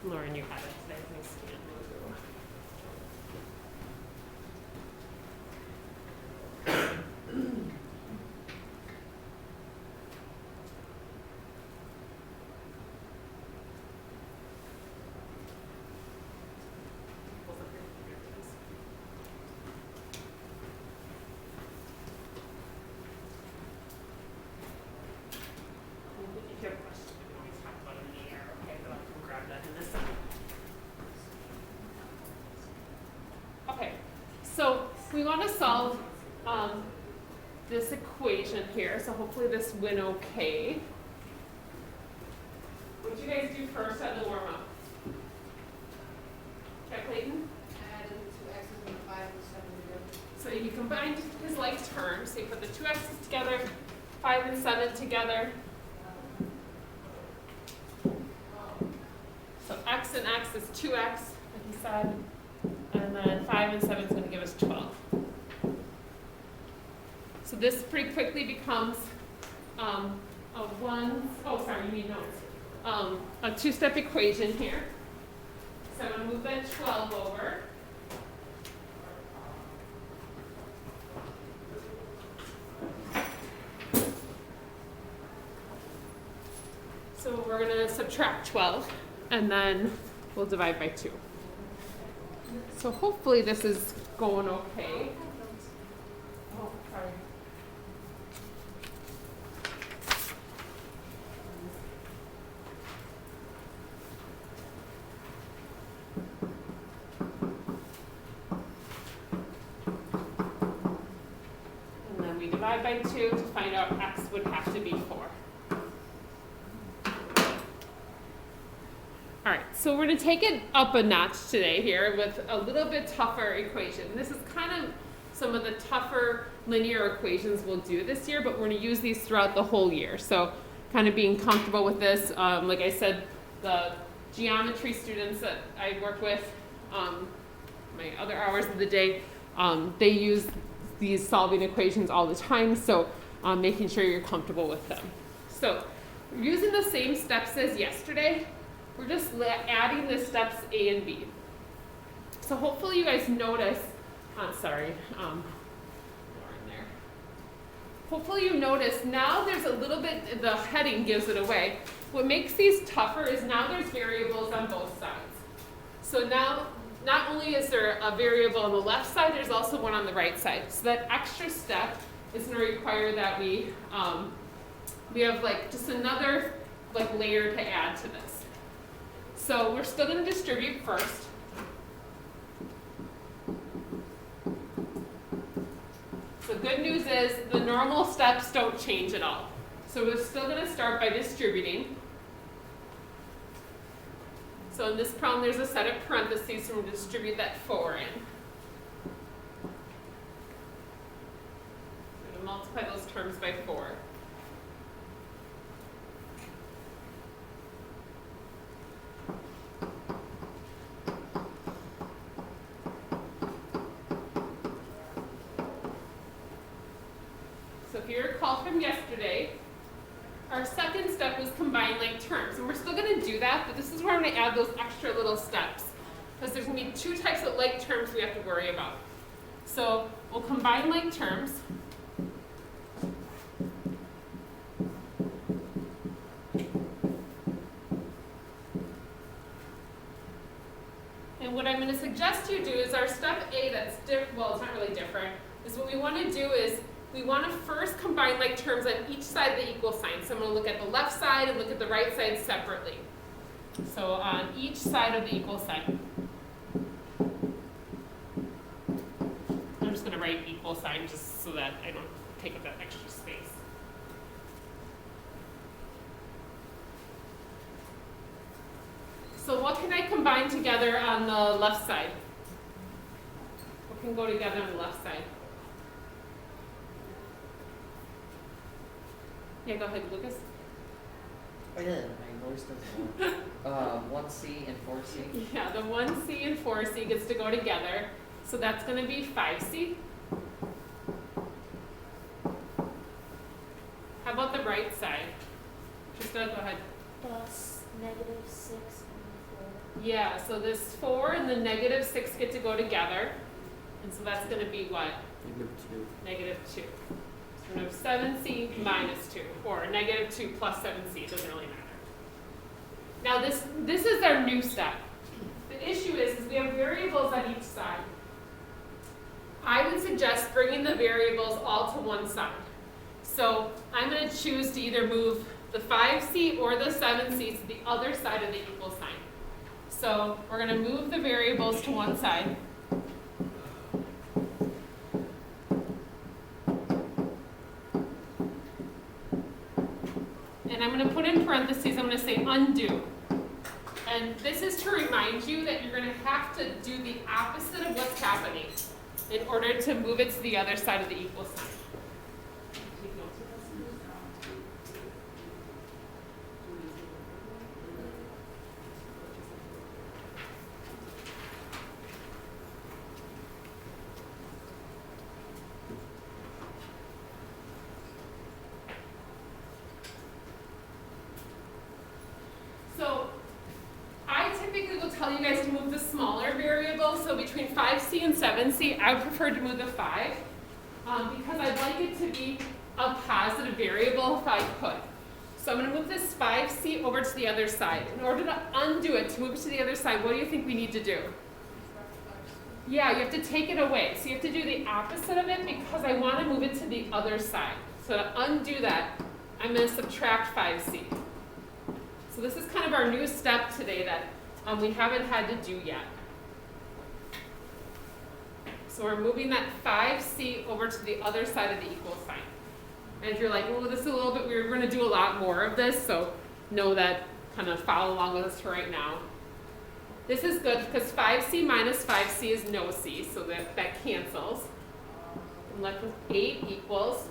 Lauren, you had it today. Let me scan it through. If you have a question, we can always talk about it in the air, okay? But I can grab that in a second. Okay, so we want to solve this equation here. So hopefully this went okay. What did you guys do first at the warm-up? Okay, Clayton? Add the 2x's and the 5 and 7 together. So you combined his like terms. So you put the 2x's together, 5 and 7 together. So x and x is 2x, like he said. And then 5 and 7 is going to give us 12. So this pretty quickly becomes you need notes. A two-step equation here. So I'm going to move that 12 over. So we're going to subtract 12, and then we'll divide by 2. So hopefully this is going okay. Oh, sorry. And then we divide by 2 to find out x would have to be 4. All right, so we're going to take it up a notch today here with a little bit tougher equation. This is kind of some of the tougher linear equations we'll do this year, but we're going to use these throughout the whole year. So kind of being comfortable with this. Like I said, the geometry students that I work with, my other hours of the day, they use these solving equations all the time, so making sure you're comfortable with them. So we're using the same steps as yesterday. We're just adding the steps A and B. So hopefully you guys notice, Lauren there. Hopefully you notice now there's a little bit, the heading gives it away. What makes these tougher is now there's variables on both sides. So now not only is there a variable on the left side, there's also one on the right side. So that extra step is going to require that we have like just another like layer to add to this. So we're still going to distribute first. So good news is the normal steps don't change at all. So we're still going to start by distributing. So in this problem, there's a set of parentheses, so we're going to distribute that 4 in. We're going to multiply those terms by 4. So if you recall from yesterday, our second step was combine like terms. And we're still going to do that, but this is where I'm going to add those extra little steps. Because there's going to be 2 types of like terms we have to worry about. So we'll combine like terms. And what I'm going to suggest you do is our step A that's different, well, it's not really different, is what we want to do is we want to first combine like terms on each side of the equal sign. So I'm going to look at the left side and look at the right side separately. So on each side of the equal sign. I'm just going to write equal sign just so that I don't take up that extra space. So what can I combine together on the left side? What can go together on the left side? Yeah, go ahead, Lucas. Oh yeah, my voice doesn't work. 1C and 4C. Yeah, the 1C and 4C gets to go together. So that's going to be 5C. How about the right side? Trista, go ahead. Plus -6 and 4. Yeah, so this 4 and the negative 6 get to go together. And so that's going to be what? -2. Negative 2. So we're going to have 7c minus 2, or negative 2 plus 7c, it doesn't really matter. Now this is our new step. The issue is we have variables on each side. I would suggest bringing the variables all to one side. So I'm going to choose to either move the 5c or the 7c to the other side of the equal sign. So we're going to move the variables to one side. And I'm going to put in parentheses, I'm going to say undo. And this is to remind you that you're going to have to do the opposite of what's happening in order to move it to the other side of the equal sign. So I typically will tell you guys to move the smaller variable. So between 5c and 7c, I would prefer to move the 5 because I'd like it to be a positive variable if I could. So I'm going to move this 5c over to the other side. In order to undo it, to move it to the other side, what do you think we need to do? Yeah, you have to take it away. So you have to do the opposite of it because I want to move it to the other side. So to undo that, I'm going to subtract 5c. So this is kind of our new step today that we haven't had to do yet. So we're moving that 5c over to the other side of the equal sign. And if you're like, well, this is a little bit weird, we're going to do a lot more of this, so know that, kind of follow along with us for right now. This is good because 5c minus 5c is no c, so that cancels. I'm left with 8 equals.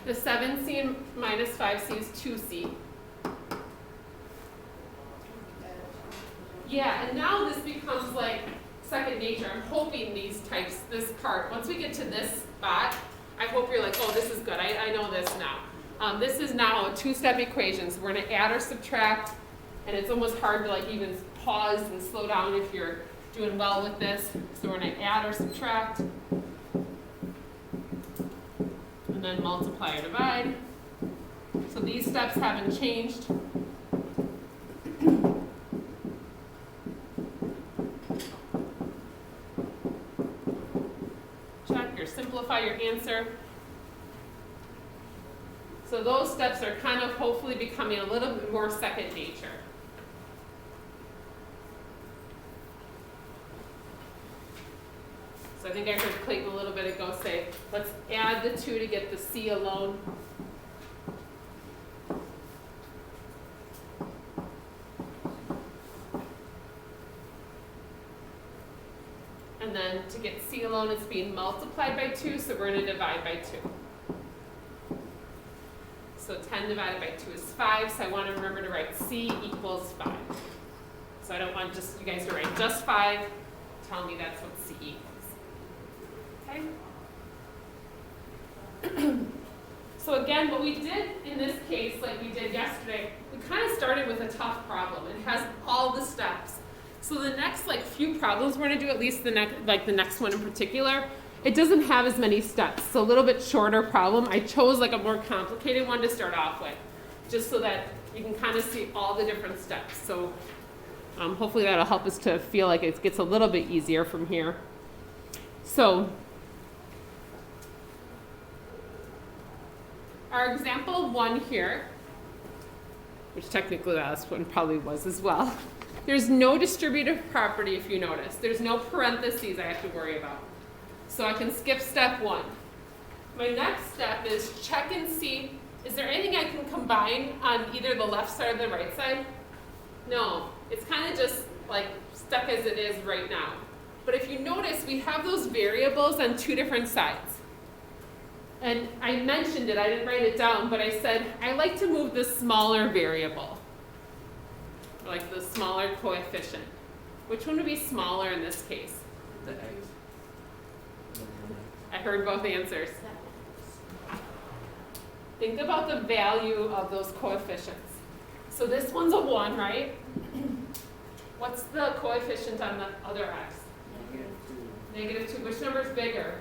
The 7c minus 5c is 2c. Yeah, and now this becomes like second nature. I'm hoping this part, once we get to this spot, I hope you're like, oh, this is good. I know this now. This is now a two-step equation. So we're going to add or subtract, and it's almost hard to like even pause and slow down if you're doing well with this. So we're going to add or subtract, and then multiply or divide. So these steps haven't changed. Simplify your answer. So those steps are kind of hopefully becoming a little bit more second nature. So I think I heard Clayton a little bit ago say, let's add the 2 to get the c alone. And then to get c alone, it's being multiplied by 2, so we're going to divide by 2. So 10 divided by 2 is 5, so I want to remember to write c equals 5. So I don't want just you guys to write just 5, tell me that's what c equals. Okay? So again, what we did in this case, like we did yesterday, we kind of started with a tough problem. It has all the steps. So the next few problems we're going to do, at least the next one in particular, it doesn't have as many steps. So a little bit shorter problem. I chose a more complicated one to start off with, just so that you can kind of see all the different steps. So hopefully that'll help us to feel like it gets a little bit easier from here. So our example 1 here, which technically last one probably was as well. There's no distributive property if you notice. There's no parentheses I have to worry about. So I can skip step 1. My next step is check and see, is there anything I can combine on either the left side or the right side? No, it's kind of just stuck as it is right now. But if you notice, we have those variables on 2 different sides. And I mentioned it, I didn't write it down, but I said, I like to move the smaller variable. Like the smaller coefficient. Which one would be smaller in this case? The x. I heard both answers. Think about the value of those coefficients. So this one's a 1, right? What's the coefficient on the other x? -2. -2. Which number is bigger?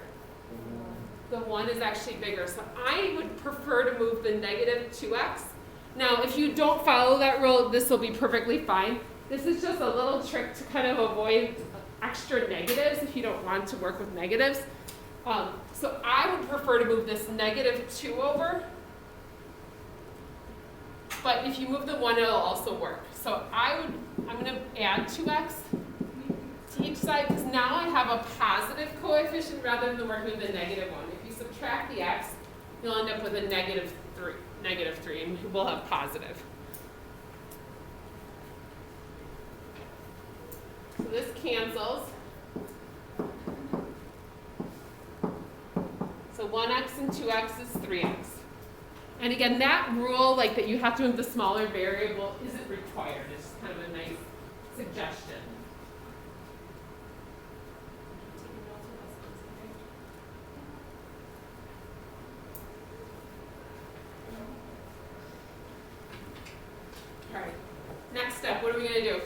The The 1 is actually bigger. So I would prefer to move the -2x. Now, if you don't follow that rule, this will be perfectly fine. This is just a little trick to kind of avoid extra negatives if you don't want to work with negatives. So I would prefer to move this -2 over. But if you move the 1, it'll also work. So I'm going to add 2x to each side because now I have a positive coefficient rather than working with a -1. If you subtract the x, you'll end up with a -3, and we'll have positive. So this cancels. So 1x and 2x is 3x. And again, that rule, like that you have to move the smaller variable, isn't required. It's just kind of a nice suggestion. All right, next step, what are we gonna do?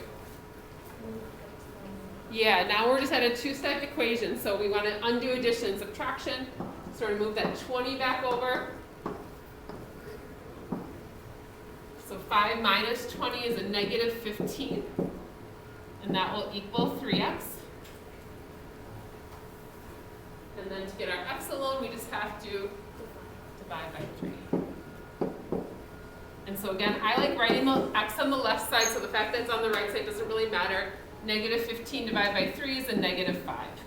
Yeah, now we're just at a two-step equation, so we wanna undo addition and subtraction. So we're gonna move that 20 back over. So 5 minus 20 is a -15, and that will equal 3x. And then to get our x alone, we just have to divide by 3. And so again, I like writing the x on the left side, so the fact that it's on the right side doesn't really matter. -15 divided by 3 is a -5.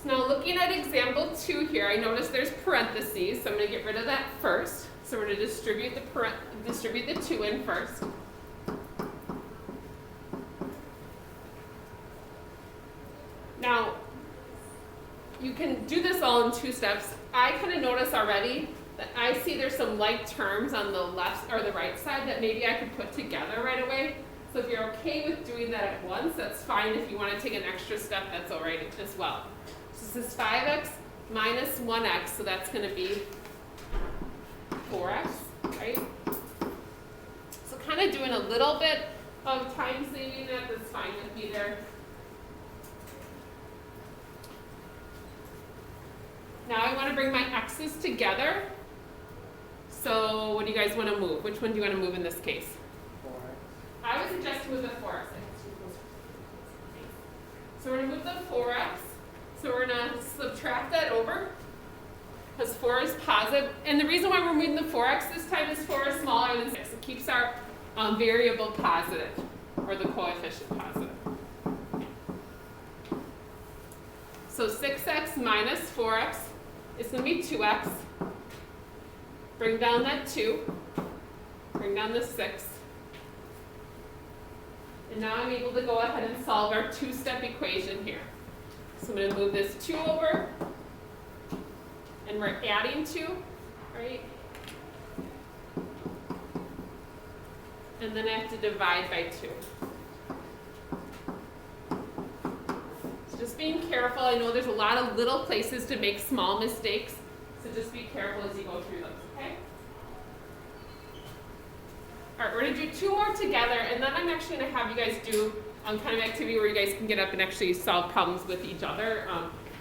So now looking at example 2 here, I notice there's parentheses, so I'm going to get rid of that first. So we're going to distribute the 2 in first. Now, you can do this all in 2 steps. I kind of notice already that I see there's some like terms on the left or the right side that maybe I could put together right away. So if you're okay with doing that at once, that's fine. If you want to take an extra step, that's all right as well. So this is 5x minus 1x, so that's going to be 4x, right? So kind of doing a little bit of time saving that's fine with me there. Now I want to bring my x's together. So what do you guys want to move? Which one do you want to move in this case? 4x. I would suggest move the 4x. So we're going to move the 4x. So we're going to subtract that over because 4 is positive. And the reason why we're moving the 4x this time is 4 is smaller than 6. It keeps our variable positive, or the coefficient positive. So 6x minus 4x is going to be 2x. Bring down that 2. Bring down the 6. And now I'm able to go ahead and solve our two-step equation here. So I'm going to move this 2 over, and we're adding 2, right? And then I have to divide by 2. So just being careful. I know there's a lot of little places to make small mistakes, so just be careful as you go through those, okay? All right, we're going to do 2 more together, and then I'm actually going to have you guys do kind of activity where you guys can get up and actually solve problems with each other.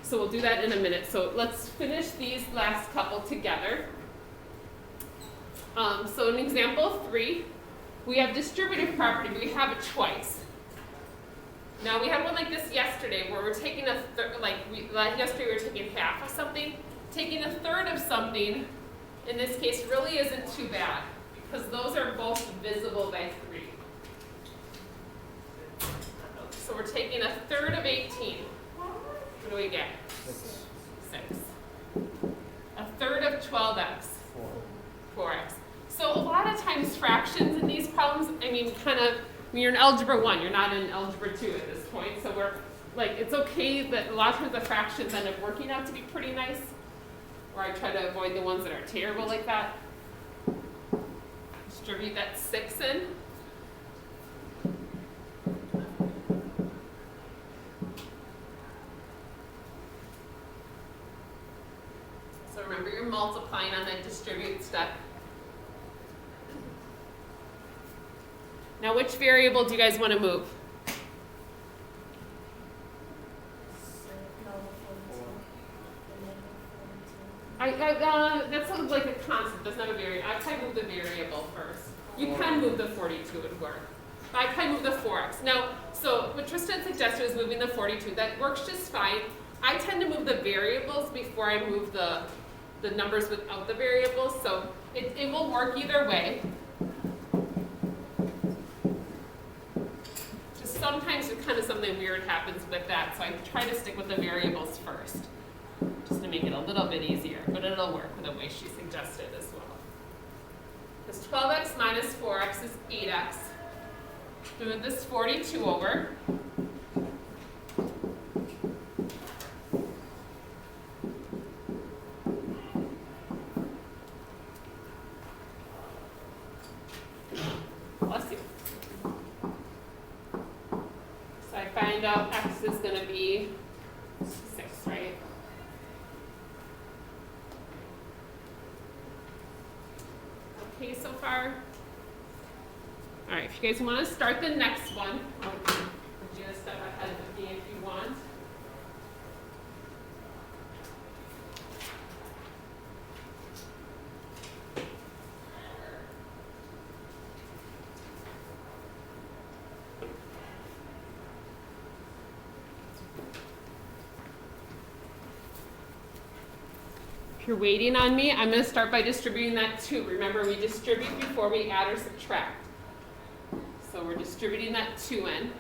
So we'll do that in a minute. So let's finish these last couple together. So in example 3, we have distributive property, but we have it twice. Now we had one like this yesterday where we're taking yesterday we were taking half of something. Taking a third of something, in this case, really isn't too bad because those are both divisible by 3. So we're taking a third of 18. What do we get? 6. A third of 12x. 4x. So a lot of times fractions in these problems, I mean, when you're in algebra 1, you're not in algebra 2 at this point. So we're like, it's okay that a lot of times the fractions end up working out to be pretty nice. Or I try to avoid the ones that are terrible like that. Distribute that 6 in. multiplying on that distribute step. Now, which variable do you guys want to move? That sounds like a constant. That's not a variable. I kind of move the variable first. You can move the 42, it would work. But I kind of move the 4x. Now, so what Tristan suggested is moving the 42. That works just fine. I tend to move the variables before I move the numbers without the variables. So it will work either way. Just sometimes kind of something weird happens with that. So I try to stick with the variables first, just to make it a little bit easier, but it'll work the way she suggested as well. Because 12x minus 4x is 8x. Move this 42 over. Bless you. So I find out x is going to be 6, right? Okay so far? All right, if you guys want to start the next one, I'll put you a step ahead of me if you want. If you're waiting on me, I'm going to start by distributing that 2. Remember, we distribute before we add or subtract. So we're distributing that 2 in.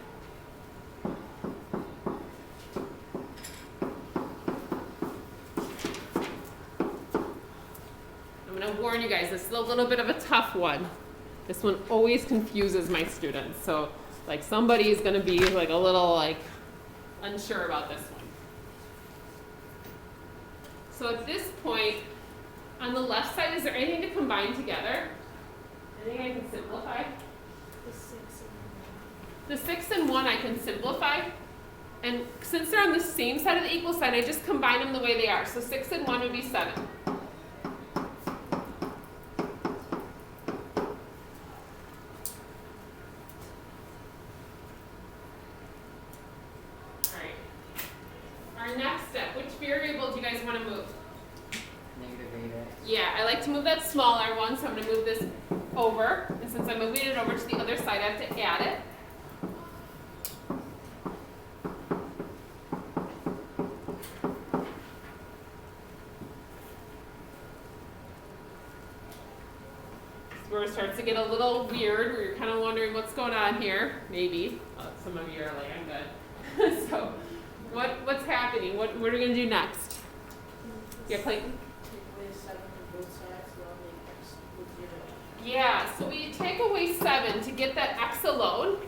I'm going to warn you guys, this is a little bit of a tough one. This one always confuses my students. So like somebody is going to be like a little like unsure about this one. So at this point, on the left side, is there anything to combine together? Anything I can simplify? The 6 and 1 I can simplify. And since they're on the same side of the equal sign, I just combine them the way they are. So 6 and 1 would be 7. Our next step, which variable do you guys want to move? Negative 8x. Yeah, I like to move that smaller one, so I'm going to move this over. And since I'm moving it over to the other side, I have to add it. This is where it starts to get a little weird, where you're kind of wondering what's going on here. Maybe. Some of you are like, I'm good. So. What's happening? What are we going to do next? Yeah, Clayton? Take away 7 from both sides, so I'll make x equal 0. Yeah, so we take away 7 to get that x alone.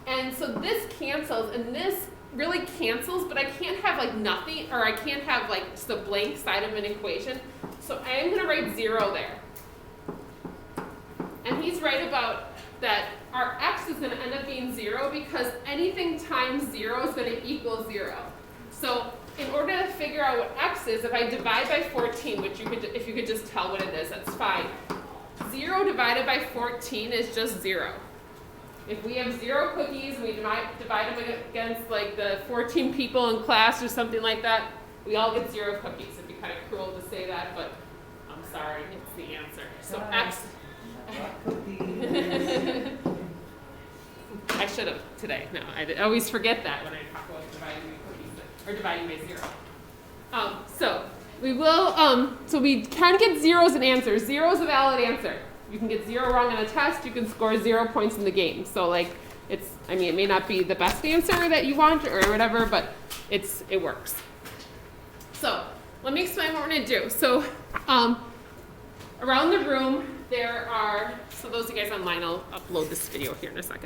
And so this cancels, and this really cancels, but I can't have like nothing, or I can't have like just a blank side of an equation. So I am going to write 0 there. And he's right about that our x is going to end up being 0 because anything times 0 is going to equal 0. So in order to figure out what x is, if I divide by 14, which you could, if you could just tell what it is, that's fine. 0 divided by 14 is just 0. If we have 0 cookies and we divide them against like the 14 people in class or something like that, we all get 0 cookies. It'd be kind of cruel to say that, but I'm sorry, it's the answer. So x... I should have today. No, I always forget that when I talk about dividing by cookies or dividing by 0. So we will. So we can get 0 as an answer. 0 is a valid answer. You can get 0 wrong on a test. You can score 0 points in the game. So like it's. I mean, it may not be the best answer that you want or whatever, but it works. So let me explain what we're going to do. So around the room. There are, so those of you guys online, I'll upload this video here in a second.